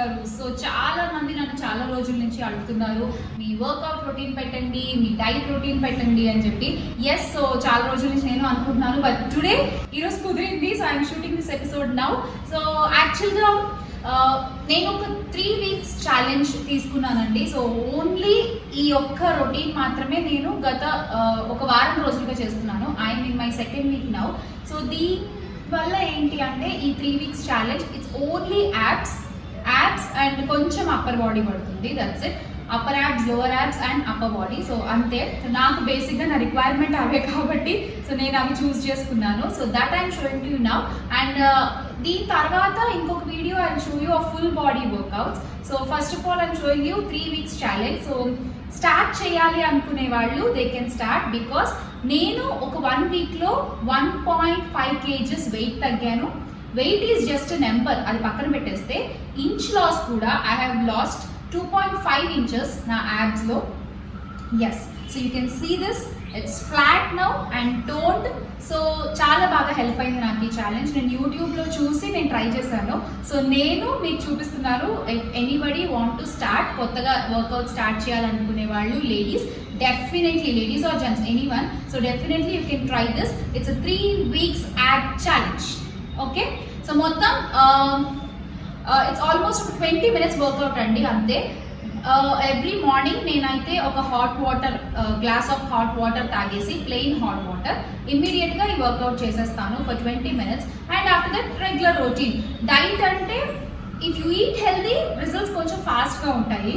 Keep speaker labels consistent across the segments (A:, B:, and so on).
A: గారు. సో చాలా మంది నన్ను చాలా రోజుల నుంచి అడుగుతున్నారు, మీ వర్కౌట్ రొటీన్ పెట్టండి, మీ డైట్ రొటీన్ పెట్టండి అని చెప్పి. ఎస్, సో చాలా రోజుల నుంచి నేను అనుకుంటున్నాను, బట్ టుడే ఈరోజు కుదిరింది. So I'm shooting this episode now. So యాక్చువల్గా నేను ఒక 3 వీక్స్ ఛాలెంజ్ తీసుకున్నానండి. సో ఓన్లీ ఈ ఒక్క రొటీన్ మాత్రమే నేను గత ఒక వారం రోజులుగా చేస్తున్నాను. I'm in my second week now. So వల్ల ఏంటి అంటే ఈ 3 weeks challenge it's only abs and కొంచెం అప్పర్ బాడీ పడుతుంది. That's it. Upper abs, lower abs and upper body. So అంతే. సో నాకు బేసిక్గా నా రిక్వైర్మెంట్ అవే కాబట్టి సో నేను అవి చూస్ చేసుకున్నాను. So that I'm showing to you now. And దీని తర్వాత ఇంకొక video I'm show you full body workouts. So first of all I'm showing you 3 weeks challenge. So start చేయాలి అనుకునే వాళ్ళు దే కెన్ స్టార్ట్, బికాస్ నేను ఒక 1 వీక్లో 1.5 kgs వెయిట్ తగ్గాను. వెయిట్ ఈజ్ జస్ట్ నెంబర్, అది పక్కన పెట్టేస్తే ఇంచ్ లాస్ కూడా ఐ హ్యావ్ లాస్ట్ 2.5 inches నా యాబ్స్లో. Yes, so you can see this, it's flat now and toned. So చాలా బాగా హెల్ప్ అయింది నాకు ఈ ఛాలెంజ్. నేను యూట్యూబ్లో చూసి నేను ట్రై చేశాను. సో నేను మీకు చూపిస్తున్నాను. ఎనీబడి వాంట్ టు స్టార్ట్, కొత్తగా వర్కౌట్ స్టార్ట్ చేయాలనుకునే వాళ్ళు, ladies, definitely, ladies are gents, anyone. So definitely you can try this. It's 3 weeks యాబ్ challenge. Okay, so మొత్తం ఇట్స్ ఆల్మోస్ట్ 20 minutes వర్కౌట్ అండి, అంతే. ఎవ్రీ మార్నింగ్ నేనైతే ఒక hot water, glass of hot water తాగేసి, plain hot water, ఇమ్మీడియట్గా ఈ work out చేసేస్తాను for 20 minutes. And after that regular routine. Diet అంటే if you eat healthy results కొంచెం ఫాస్ట్గా ఉంటాయి.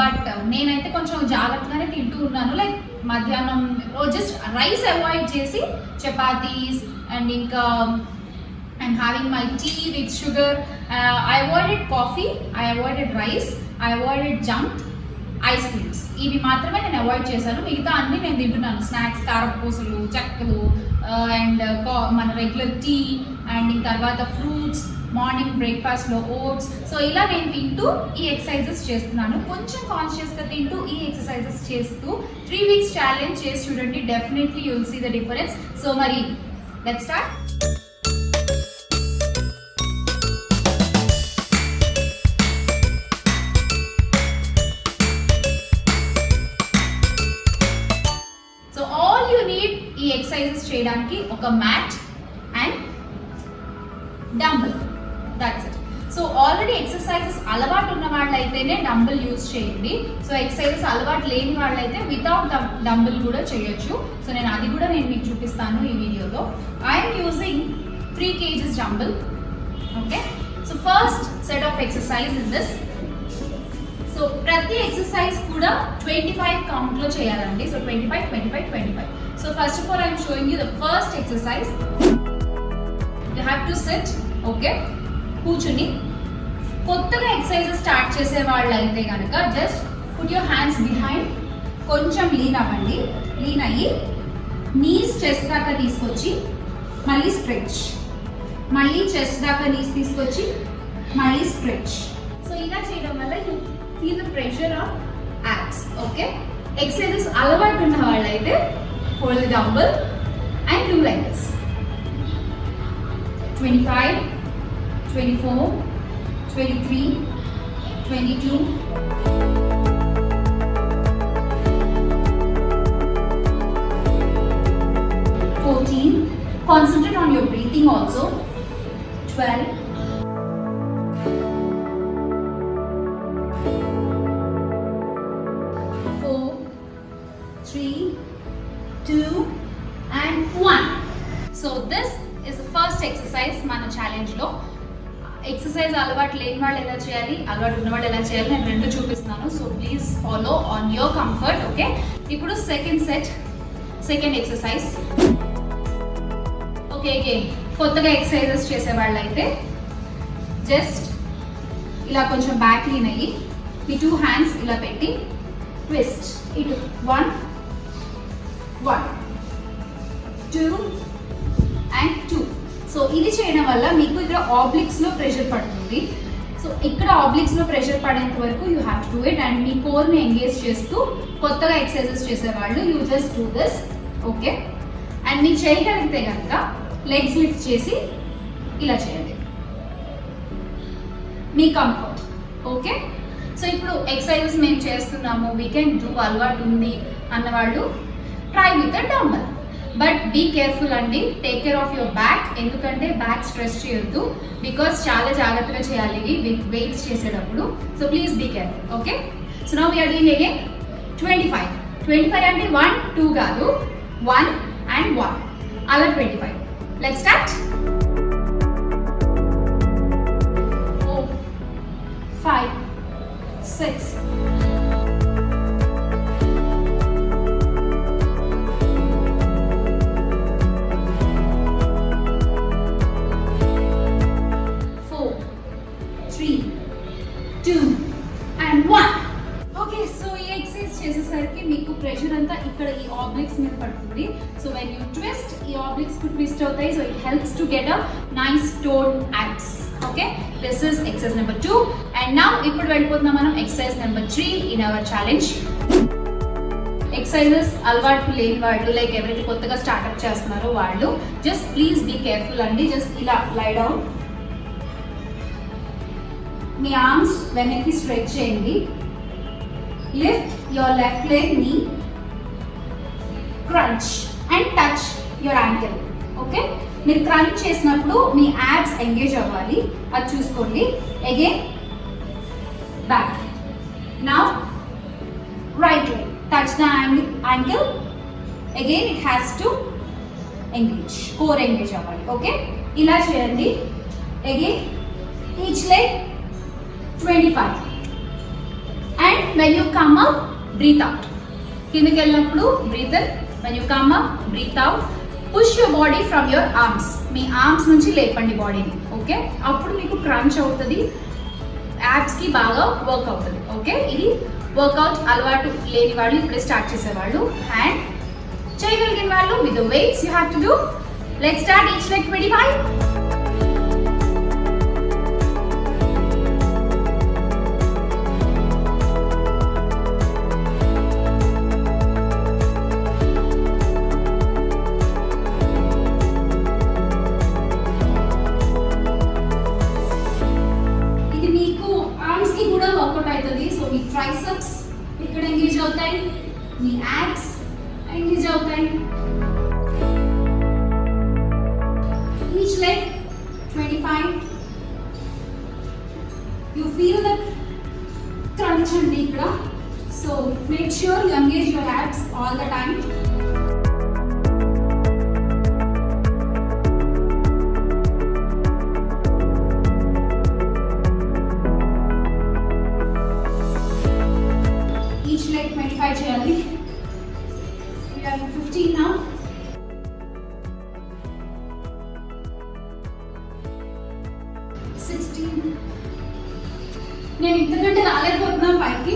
A: బట్ నేనైతే కొంచెం జాగ్రత్తగానే తింటూ ఉన్నాను. లైక్ మధ్యాహ్నం జస్ట్ రైస్ అవాయిడ్ చేసి చపాతీస్ అండ్ ఇంకా I'm having my tea with sugar. I avoided coffee, I avoided rice, I avoided junk, ice creams. ఇవి మాత్రమే నేను అవాయిడ్ చేశాను. మిగతా అన్నీ నేను తింటున్నాను. స్నాక్స్, కారపూసలు, చెక్కలు అండ్ మన రెగ్యులర్ టీ అండ్ తర్వాత ఫ్రూట్స్, మార్నింగ్ బ్రేక్ఫాస్ట్లో ఓట్స్. సో ఇలా నేను తింటూ ఈ ఎక్సర్సైజెస్ చేస్తున్నాను. కొంచెం కాన్షియస్గా తింటూ ఈ ఎక్సర్సైజెస్ చేస్తూ 3 వీక్స్ ఛాలెంజ్ చేసి చూడండి. Definitely you will see the difference. So మరి లెట్స్ స్టార్ట్. ఈ ఎక్సర్సైజెస్ చేయడానికి ఒక mat and dumbbell, that's it. So already exercises అలవాటు ఉన్న వాళ్ళైతేనే డంబుల్ యూజ్ చేయండి. సో ఎక్సర్సైజెస్ అలవాటు లేని వాళ్ళైతే వితౌట్ డంబుల్ కూడా చేయొచ్చు. సో నేను అది కూడా మీకు చూపిస్తాను ఈ వీడియోలో. I'm using 3 kgs dumbbell. Okay, so first set of exercise is this. So ప్రతి ఎక్సర్సైజ్ కూడా 25 కౌంట్లో చేయాలండి. So 25, 25, 25. So first of all I am showing you the first exercise. You have to sit, okay, కూర్చుని. కొత్తగా exercises start చేసే వాళ్ళు అయితే కనుక just put your hands behind, కొంచెం లీన్ అవ్వండి. లీన్ అయ్యి నీస్ చెస్ట్ దాకా తీసుకొచ్చి మళ్ళీ స్ట్రెచ్, మళ్ళీ చెస్ట్ దాకా నీస్ తీసుకొచ్చి మళ్ళీ స్ట్రెచ్. సో ఇలా చేయడం వల్ల you feel the pressure of abs. Okay, exercises అలవాటు ఉన్న వాళ్ళైతే hold the dumbbell and do like this. 25, 24, 23, 22, 14. Concentrate on your breathing also. 12, 4, 3, 2 and 1. So this is the first exercise మన ఛాలెంజ్లో. ఎక్సర్సైజ్ అలవాటు లేని వాళ్ళు ఎలా చేయాలి, అలవాటు ఉన్న వాళ్ళు ఎలా చేయాలి, నేను రెండు చూపిస్తున్నాను. So please follow on your comfort. Okay, ఇప్పుడు second set, second exercise. Okay, again కొత్తగా ఎక్సర్సైజెస్ చేసే వాళ్ళు అయితే జస్ట్ ఇలా కొంచెం బ్యాక్ లీన్ అయ్యి మీ 2 hands ఇలా పెట్టి ట్విస్ట్ ఇటు 1, 1, 2 and 2. సో ఇది చేయడం వల్ల మీకు ఇక్కడ ఆబ్లిక్స్లో ప్రెషర్ పడుతుంది. సో ఇక్కడ ఆబ్లిక్స్లో ప్రెషర్ పడేంత వరకు you have to do it. And మీ కోర్ని ఎంగేజ్ చేస్తూ కొత్తగా ఎక్సర్సైజెస్ చేసేవాళ్ళు you just do this. Okay, and మీరు చేయగలిగితే కనుక లెగ్స్ లిఫ్ట్ చేసి ఇలా చేయండి. మీ కంఫర్ట్. ఓకే, సో ఇప్పుడు ఎక్సర్సైజెస్ మేము చేస్తున్నాము, వీ కెన్ డూ, అలవాటు ఉంది అన్నవాళ్ళు try with dumbbell. But be careful అండి, take care of your back. ఎందుకంటే బ్యాక్ స్ట్రెస్ చేయొద్దు, బికాస్ చాలా జాగ్రత్తగా చేయాలి ఇవి వెయిట్స్ చేసేటప్పుడు. So please be careful. Okay, so now we're doing again 25 అంటే 1 2 కాదు, 1 and 1 అలా 25. Let's start. 4 5 6 4 3 2 and 1. Okay, so ఈ ఎక్సర్సైజ్ చేసేసరికి మీకు ప్రెషర్ అంతా ఇక్కడ ఈ ఆబ్లిక్స్ మీద పడుతుంది. సో వెన్ యూ ట్విస్ట్, ఈ ఆబ్లిక్స్ కు ట్విస్ట్ అవుతాయి. So it helps to get a nice tone abs. Okay, this is exercise number 2. And now ఇప్పుడు వెళ్ళిపోతున్నాం మనం exercise number 3 in our challenge. Exercises అలవాటు లేని వాళ్ళు, లైక్ ఎవరైతే కొత్తగా స్టార్ట్అప్ చేస్తున్నారో వాళ్ళు జస్ట్ ప్లీజ్ బీ కేర్ఫుల్ అండి. జస్ట్ ఇలా లై డౌన్, మీ ఆర్మ్స్ వెనక్కి స్ట్రెచ్ చేయండి. Lift your left leg knee, crunch and touch your ankle. Okay, మీరు క్రంచ్ చేసినప్పుడు మీ యాబ్స్ ఎంగేజ్ అవ్వాలి, అది చూసుకోండి. Again back. Now right leg touch the ankle. Again it has to engage, core engage అవ్వాలి. Okay, ఇలా చేయండి. Again each leg 25. And when you come up, breathe out. కిందకి వెళ్ళినప్పుడు breathe in. When you come up, breathe out. Push your body from your arms. Me arms నుంచి లేపండి బాడీని. Okay, అప్పుడు మీకు క్రంచ్ అవుతుంది, యాబ్స్కి బాగా వర్క్ అవుతుంది. ఓకే, ఇది వర్కౌట్ అలవాటు లేని వాళ్ళు, ఇప్పుడే స్టార్ట్ చేసేవాళ్ళు అండ్ చేయగలిగిన వాళ్ళు with the weights you have to do. Let's start each leg 25. Me triceps ఇక్కడ ఎంగేజ్ అవుతాయి, మీ యాబ్స్ ఎంగేజ్ అవుతాయి. Each leg 25. You feel the crunch అండి ఇక్కడ. So make sure you engage your abs all the time. Each leg 25 చేయాలి. We are 15 now. నేను ఇంతకంటే రాలేకపోతున్నాను పైకి.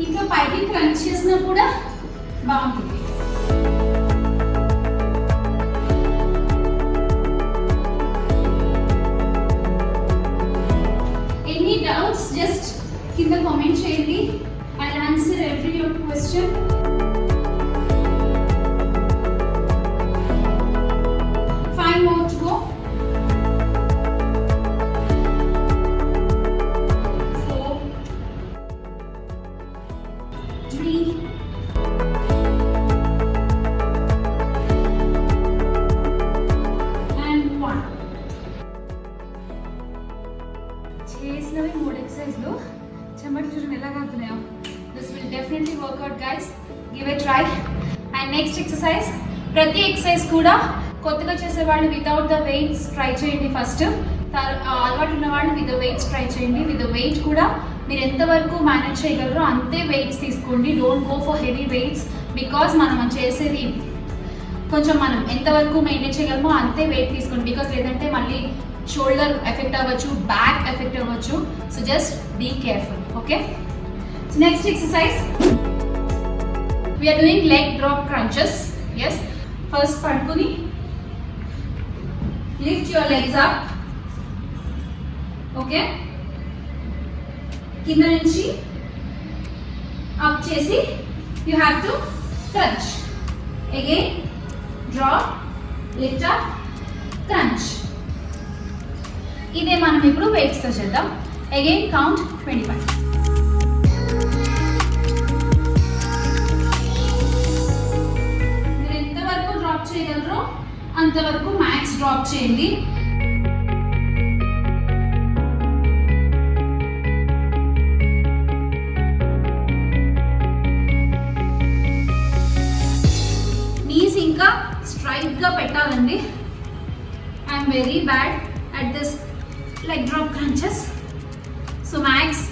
A: ఇంకా పైకి క్రంచ్ చేసినా కూడా బాగుంటుంది. ఎనీ డౌట్స్ జస్ట్ కింద కామెంట్ చేయండి. I'll answer every your question. 5 more to go. 4 3 and 1. చేసినవి 3 ఎక్సర్సైజ్లు చెమట చూడండి ఎలా కాదుతున్నాయో. This will definitely work out guys. Give a try. And next exercise, ప్రతి ఎక్సర్సైజ్ కూడా కొత్తగా చేసే వాళ్ళు వితౌట్ ద వెయిట్స్ ట్రై చేయండి ఫస్ట్. అలవాటు ఉన్న వాళ్ళు విత్ ద వెయిట్స్ ట్రై చేయండి. విత్ ద వెయిట్ కూడా మీరు ఎంతవరకు మేనేజ్ చేయగలరో అంతే వెయిట్స్ తీసుకోండి. Don't go for heavy weights, because మనం చేసేది కొంచెం మనం ఎంతవరకు మెయింటైన్ చేయగలమో అంతే వెయిట్ తీసుకోండి. బికాస్ లేదంటే మళ్ళీ షోల్డర్ ఎఫెక్ట్ అవ్వచ్చు, బ్యాక్ ఎఫెక్ట్ అవ్వచ్చు. So just be careful. Okay, so next exercise we are doing leg drop crunches. Yes, first padkuni lift your legs up. Okay, kinda nunchi up chesi you have to crunch. Again drop, lift up, crunch. ఇదే మనం ఇప్పుడు weights తో చేద్దాం. Again count 25. మీరు ఎంతవరకు drop చేయగలరో అంతవరకు max drop చేయండి. నీస్ ఇంకా స్ట్రైట్ గా పెట్టాలండి. I'm very bad at this leg drop crunches. So max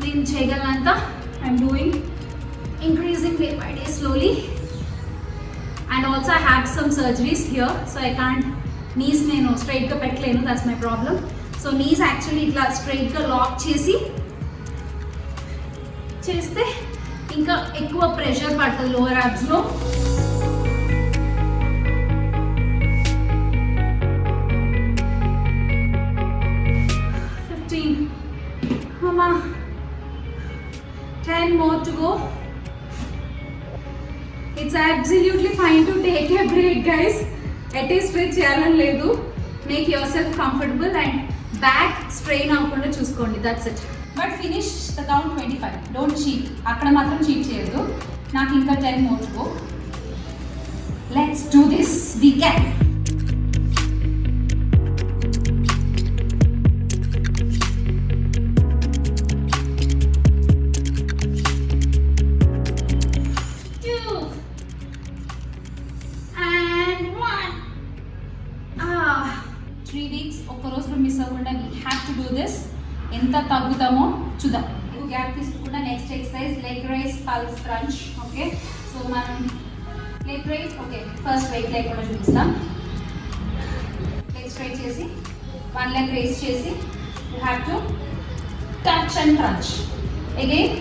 A: నేను చేయగలనంత I'm doing, increasing day by day slowly. And also I have some surgeries here, so I can't knees నేను స్ట్రైట్గా పెట్టలేను, that's my problem. So knees actually ఇట్లా స్ట్రైట్గా lock చేస్తే ఇంకా ఎక్కువ ప్రెషర్ పడుతుంది లోవర్ యాబ్స్లో. Mama, 10 more to go. It's absolutely fine to take a break, guys. At least stretch cheyalani ledu. Make yourself comfortable and back strain avukunda chuskondi. That's it. But finish the count 25. Don't cheat. Akkada matram cheat cheyadu. Naaku inka 10 more to go. Let's do this. We can. ఎంత తగ్గుతామో చూద్దాం. Gap తీసుకుంటా. Next exercise leg raise pulse crunch. Okay, so మనం leg raise, okay first weight లేకుండా చూపిస్తాం. Leg straight చేసి 1 leg raise చేసి you have to touch and crunch. Again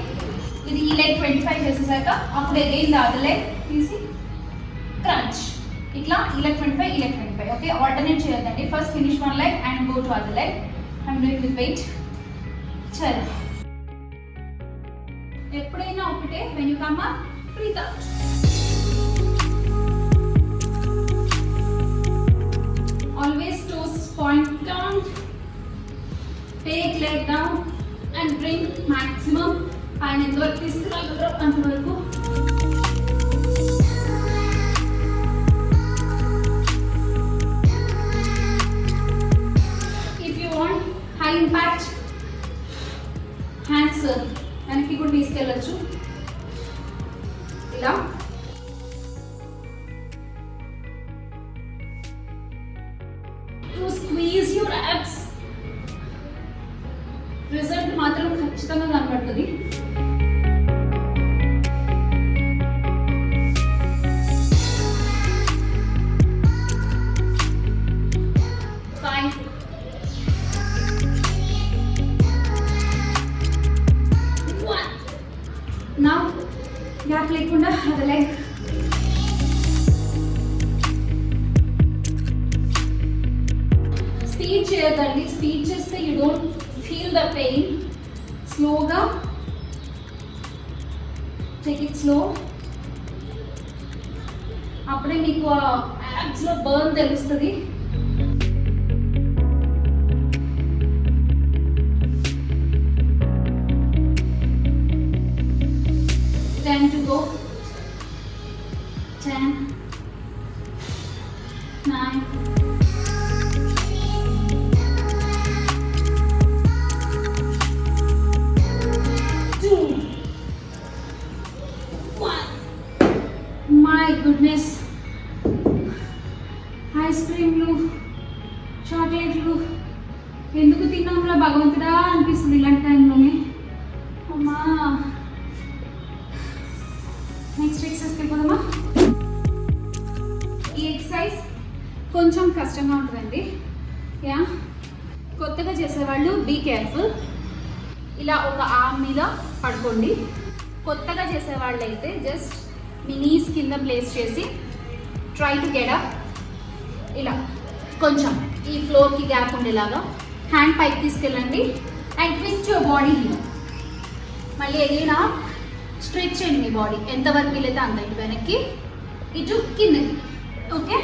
A: ఇది ఈ లెగ్ 25 చేసేసాక అప్పుడు అగైన్ ద అదర్ లెగ్ తీసి క్రంచ్. ఇట్లా ఈ లెగ్ 25, ఈ లెగ్ 25. ఓకే, ఆల్టర్నేట్ చేయొద్దండి. First finish 1 leg and go to other leg. I'm doing with weight. చలో, ఎప్పుడైనా ఒకటే. when you come up, breathe out. Always toes point down. Take leg down and bring maximum. పైన ఎంతవరకు తీసుకురాగలరో అంతవరకు. If you want high impact, hands వెనక్కి కూడా తీసుకెళ్ళచ్చు. ఇలా to squeeze your abs. Result మాత్రం ఖచ్చితంగా కనబడుతుంది. Now, గ్యాప్ లేకుండా అదర్ లెగ్. స్పీడ్ చేయొద్దండి. స్పీడ్ చేస్తే you don't feel the pain. స్లోగా టేక్ ఇట్ స్లో. అప్పుడే మీకు యాబ్స్లో బర్న్ తెలుస్తుంది. To go. 10, 9, 2, 1. My goodness. Ice క్రీమ్లు, చాక్లెట్లు ఎందుకు తిన్నాంరా భగవంతుడా అనిపిస్తుంది ఇలాంటి టైంలోనే. అమ్మా, నెక్స్ట్ ఎక్సర్సైజ్కి వెళ్ళిపోదామా? ఈ ఎక్సర్సైజ్ కొంచెం కష్టంగా ఉంటుందండి. యా, కొత్తగా చేసేవాళ్ళు బీ కేర్ఫుల్. ఇలా ఒక ఆర్మ్ మీద పడుకోండి. కొత్తగా చేసేవాళ్ళు అయితే జస్ట్ మీ నీస్ కింద ప్లేస్ చేసి ట్రై టు గెట్ అప్. ఇలా కొంచెం ఈ ఫ్లోర్కి గ్యాప్ ఉండేలాగా హ్యాండ్ పైకి తీసుకెళ్ళండి and twist your body here. మళ్ళీ ఎగిరినా స్ట్రెచ్ చేయండి మీ బాడీ ఎంతవరకు వీలైతే అంత. ఇటు వెనక్కి, ఇటు కిందకి. ఓకే,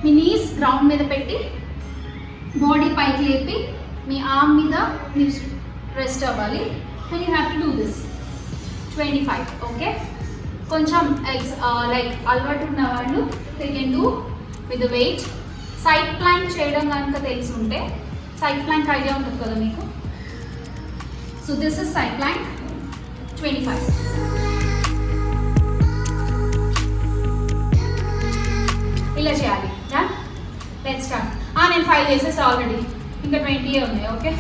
A: మీ నీస్ గ్రౌండ్ మీద పెట్టి బాడీ పైకి లేపి మీ ఆర్మ్ మీద మీరు రెస్ట్ అవ్వాలి and you have to do this 25. Okay, కొంచెం లైక్ అలవాటు ఉన్న వాళ్ళు they can do with the weight. Side plank చేయడం కనుక తెలిసి ఉంటే, సైడ్ ప్లాంక్ ఐడియా ఉంటుంది కదా మీకు. So this is side Planck 25. ఇలా చేయాలి. Done, let's start. నేను 5 చేసేసి ఆల్రెడీ, ఇంకా 20 ఉన్నాయి. ఓకే,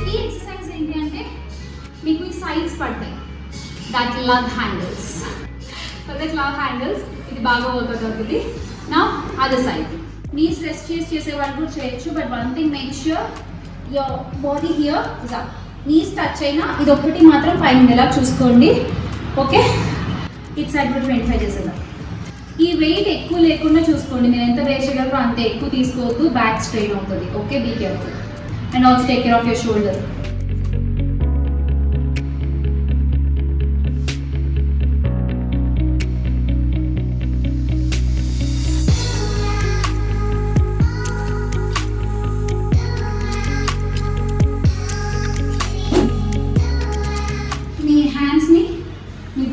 A: ఈ ఎక్సర్సైజ్ ఏంటి అంటే మీకు ఈ సైడ్స్ పడతాయి, that love handles. That love handles ఇది బాగా వర్కౌట్ అవుతుంది. నా అదర్ సైడ్ నీ స్ట్రెచ్ చేసే వాళ్ళు కూడా చేయొచ్చు. But one thing, make sure your body here is up. Knees touch అయినా ఇది ఒకటి మాత్రం పైన ఉండేలా చూసుకోండి. ఓకే, ఇట్ సైడ్ కూడా 25 చేసేద్దాం. ఈ వెయిట్ ఎక్కువ లేకుండా చూసుకోండి. మీరు ఎంత వేస్ట్ చేయగలరో అంత ఎక్కువ తీసుకోవద్దు, బ్యాక్ స్ట్రెయిన్ అవుతుంది. Okay, be careful and also take care of your shoulder.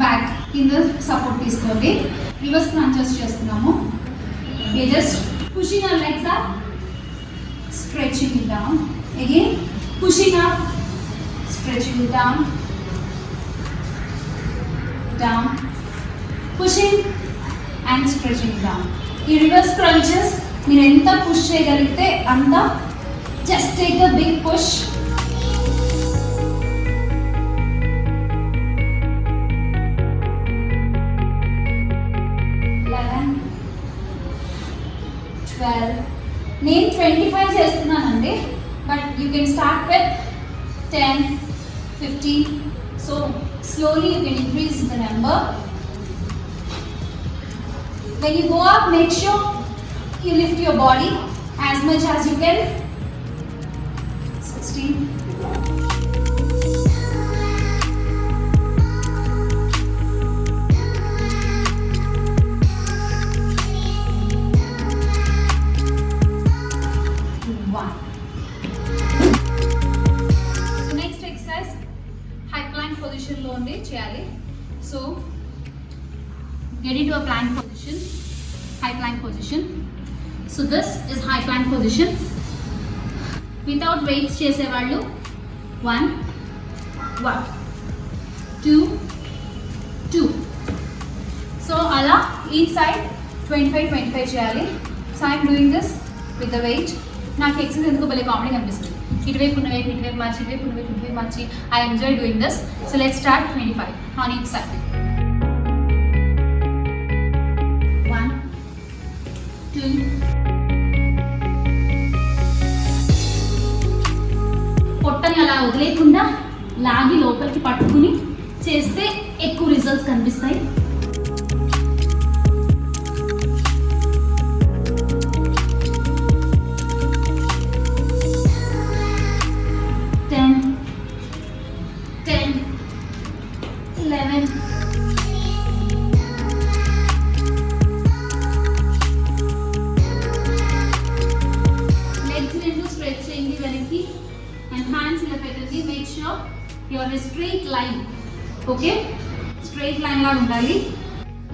A: Back కింద సపోర్ట్ తీసుకోండి. రివర్స్ క్రంచెస్ చేస్తున్నాము. Just pushing our legs up, stretching it down. Again pushing up, stretching it down, down, pushing and stretching down. ఈ reverse crunches మీరు ఎంత push చేయగలిగితే అంత. Just take a big push. 12. నేను 25 చేస్తున్నానండి, but you can start with 10, 15. So slowly you can increase the number. When you go up, make sure you lift your body as much as you can. 16. 1. So next exercise high plank position lo undi cheyali. So get into a plank position, high plank position. So this is high plank position. Without weights chese vallu 1, 2, 2. So ala each side 25 cheyali. So I am doing this with the weight. నాకు exercise ఎందుకు భలే comedy అనిపిస్తుంది. ఇటువైపు ఉన్న వైపు ఇటువైపు మార్చి, ఇటువైపు ఉన్న వైపు ఇటువైపు మార్చి. I enjoy doing this. So let's start 25 on each side. 1, 2. పొట్టని అలా వదిలేకుండా లాగి లోపలికి పట్టుకుని చేస్తే ఎక్కువ రిజల్ట్స్ కనిపిస్తాయి. 11. Legs రెండు స్ట్రెచ్ చేయండి వెనక్కి అండ్ హ్యాండ్స్ ఇలా పెట్టండి. Make sure your straight line. Okay, straight line లా ఉండాలి.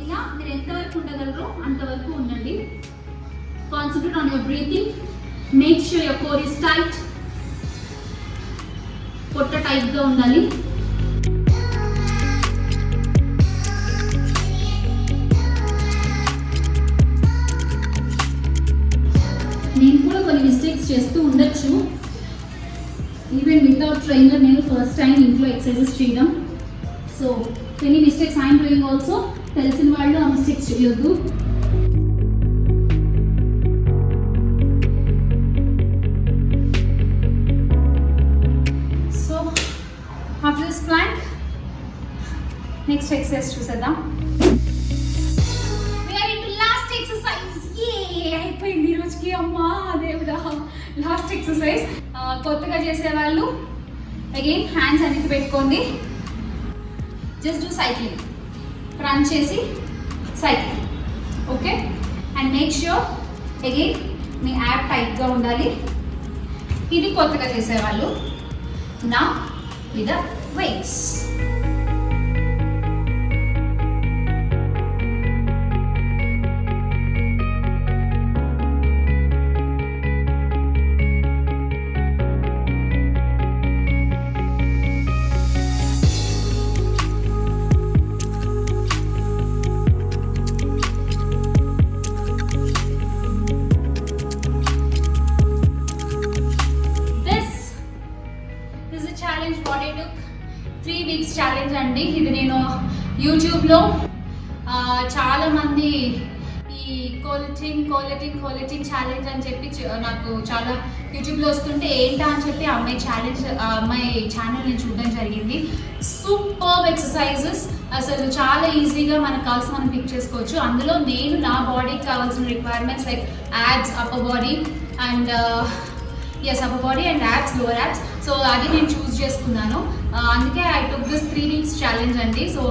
A: ఇలా మీరు ఎంతవరకు ఉండగలరో అంతవరకు ఉండండి. Concentrate on your breathing. Make sure your core is tight. పొట్ట టైట్గా ఉండాలి. నేను కూడా కొన్ని మిస్టేక్స్ చేస్తూ ఉండొచ్చు. ఈవెన్ వితౌట్ ట్రైనర్ నేను ఫస్ట్ టైం ఇంట్లో ఎక్సర్సైజెస్ చేయడం. So any mistakes I'm doing also. తెలిసిన వాళ్ళు ఆ మిస్టేక్స్ చేయొద్దు. So after this plank next exercise చూసేద్దాం. అయిపోయింది ఈరోజుకి. అమ్మా దేవుడా, లాస్ట్ ఎక్సర్సైజ్. కొత్తగా చేసేవాళ్ళు అగైన్ హ్యాండ్స్ అన్నిటి పెట్టుకోండి. జస్ట్ డూ సైక్లింగ్, క్రంచ్ చేసి cycling. Okay, and make sure again me app టైట్గా ఉండాలి. ఇది కొత్తగా చేసేవాళ్ళు. నా with the weights. Challenge what I took 3 weeks challenge అండి. ఇది నేను యూట్యూబ్లో చాలా మంది ఈ కోలెటింగ్ ఛాలెంజ్ అని చెప్పి నాకు చాలా యూట్యూబ్లో వస్తుంటే ఏంటా అని చెప్పి అమ్మాయి ఛానల్ నేను చూడడం జరిగింది. సూపర్ ఎక్సర్సైజెస్, అసలు చాలా ఈజీగా మనకు కావాల్సిన మనం పిక్ చేసుకోవచ్చు. అందులో నేను నా బాడీకి కావాల్సిన requirements like abs, upper body and upper body and abs, lower abs. So అది నేను చూస్ చేసుకున్నాను. అందుకే I took this 3 weeks challenge అండి. సో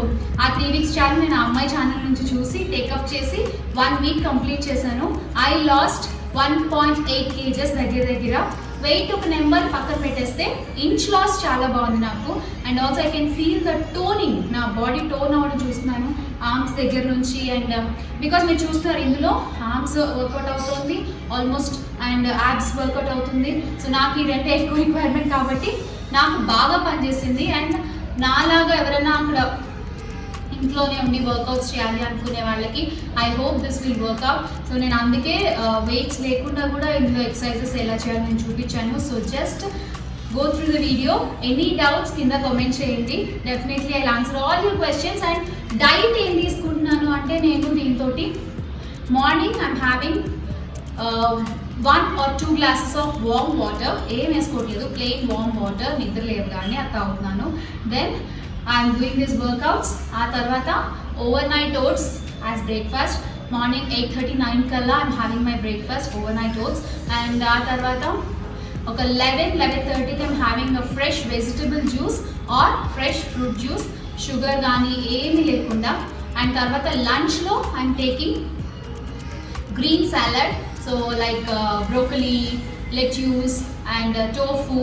A: ఆ 3 weeks ఛాలెంజ్ నేను అమ్మాయి ఛానల్ నుంచి చూసి టేకప్ చేసి 1 week కంప్లీట్ చేశాను. ఐ లాస్ట్ 1.8 kgs దగ్గర. వెయిట్ ఒక నెంబర్ పక్కన పెట్టేస్తే ఇంచ్ లాస్ చాలా బాగుంది నాకు. And also I can feel the toning, నా బాడీ టోన్ అవ్వడం చూస్తున్నాను ఆర్మ్స్ దగ్గర నుంచి. అండ్ బికాస్ మీరు చూస్తారు ఇందులో ఆర్మ్స్ వర్కౌట్ అవుతుంది ఆల్మోస్ట్ అండ్ యాబ్స్ వర్కౌట్ అవుతుంది. సో నాకు ఈ రెండే ఎక్కువ రిక్వైర్మెంట్ కాబట్టి నాకు బాగా పనిచేసింది. అండ్ నాలాగా ఎవరైనా అక్కడ ఇంట్లోనే ఉండి వర్కౌట్స్ చేయాలి అనుకునే వాళ్ళకి I hope this will work out. So నేను అందుకే వెయిట్స్ లేకుండా కూడా ఇందులో ఎక్సర్సైజెస్ ఎలా చేయాలో నేను చూపించాను. So just go through the video. Any doubts కింద కామెంట్ చేయండి. Definitely I answer all your questions. And diet ఏం తీసుకుంటున్నాను అంటే నేను దీంతో morning I'm having 1 or 2 glasses of warm water. ఏం వేసుకోవట్లేదు, ప్లెయిన్ వార్మ్ వాటర్, నిద్ర లేదు కానీ అది తాగుతున్నాను. Then I'm doing this workouts. ఆ తర్వాత overnight oats as breakfast. Morning 8:30-9 కల్లా I'm having my breakfast overnight oats. And ఆ తర్వాత ఒక 11-11:30కి I'm having a fresh vegetable juice or fresh fruit juice, sugar కానీ ఏమీ లేకుండా. అండ్ తర్వాత లంచ్లో I'm taking green salad. So like broccoli, lettuce and tofu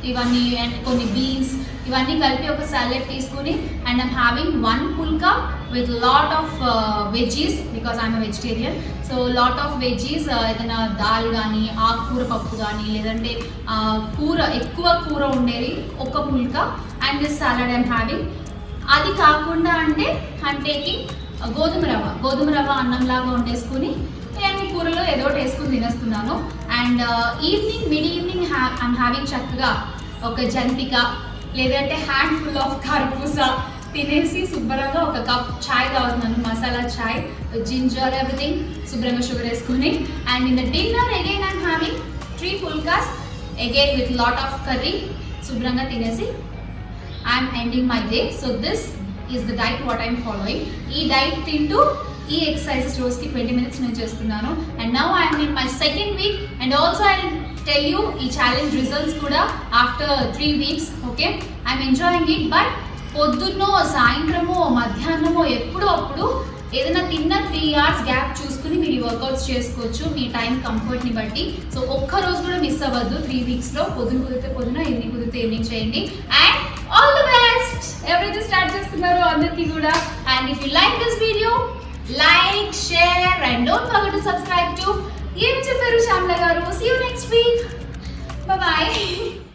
A: ఇవన్నీ అండ్ కొన్ని బీన్స్ ఇవన్నీ కలిపి ఒక సాలెడ్ తీసుకుని and I'm having 1 pulka with lot of veggies because I'm a vegetarian. So lot of veggies, ఏదైనా దాల్ కానీ ఆకుకూర పప్పు కానీ లేదంటే ఎక్కువ కూర ఉండేది ఒక పుల్కా. And this salad I'm having. అది కాకుండా అంటే ఐఎమ్ టేకింగ్ గోధుమ రవ్వ అన్నంలాగా వండేసుకుని అన్ని కూరలో ఏదో ఒకటి వేసుకుని తినేస్తున్నాను. And mid evening I'm having చక్కగా ఒక జంతిక లేదంటే హ్యాండ్ ఫుల్ ఆఫ్ కర్బూజ తినేసి శుభ్రంగా ఒక కప్ చాయ్ తాగుతున్నాను, మసాలా చాయ్, జింజర్ ఎవ్రీథింగ్, శుభ్రంగా షుగర్ వేసుకుని. And in the dinner again I'm having 3 pulkas again with lot of curry, శుభ్రంగా తినేసి I'm ending my day. So this is the diet what I'm following. ఈ డైట్ తింటూ ఈ ఎక్సర్సైజెస్ రోజుకి 20 minutes నేను చేస్తున్నాను. And now I'm in my 2nd week. And also I tell you ఈ challenge results కూడా after 3 weeks. Okay, I'm enjoying it. But పొద్దున్నో సాయంత్రమో మధ్యాహ్నమో ఎప్పుడో అప్పుడు ఏదైనా తిన్న 3 hours గ్యాప్ చూసుకుని మీరు ఈ వర్కౌట్స్ చేసుకోవచ్చు మీ టైం కంఫర్ట్ని బట్టి. సో ఒక్క రోజు కూడా మిస్ అవ్వద్దు 3 weeksలో. పొద్దున కుదిరితే పొద్దున, ఈవినింగ్ కుదిరితే ఈవినింగ్ చేయండి. And all the best. ఎవరైతే స్టార్ట్ చేస్తున్నారో అందరికీ కూడా. And if you like this video, like, share and don't forget to subscribe to Em Chepparu Shamla Garu. See you next week. Bye bye.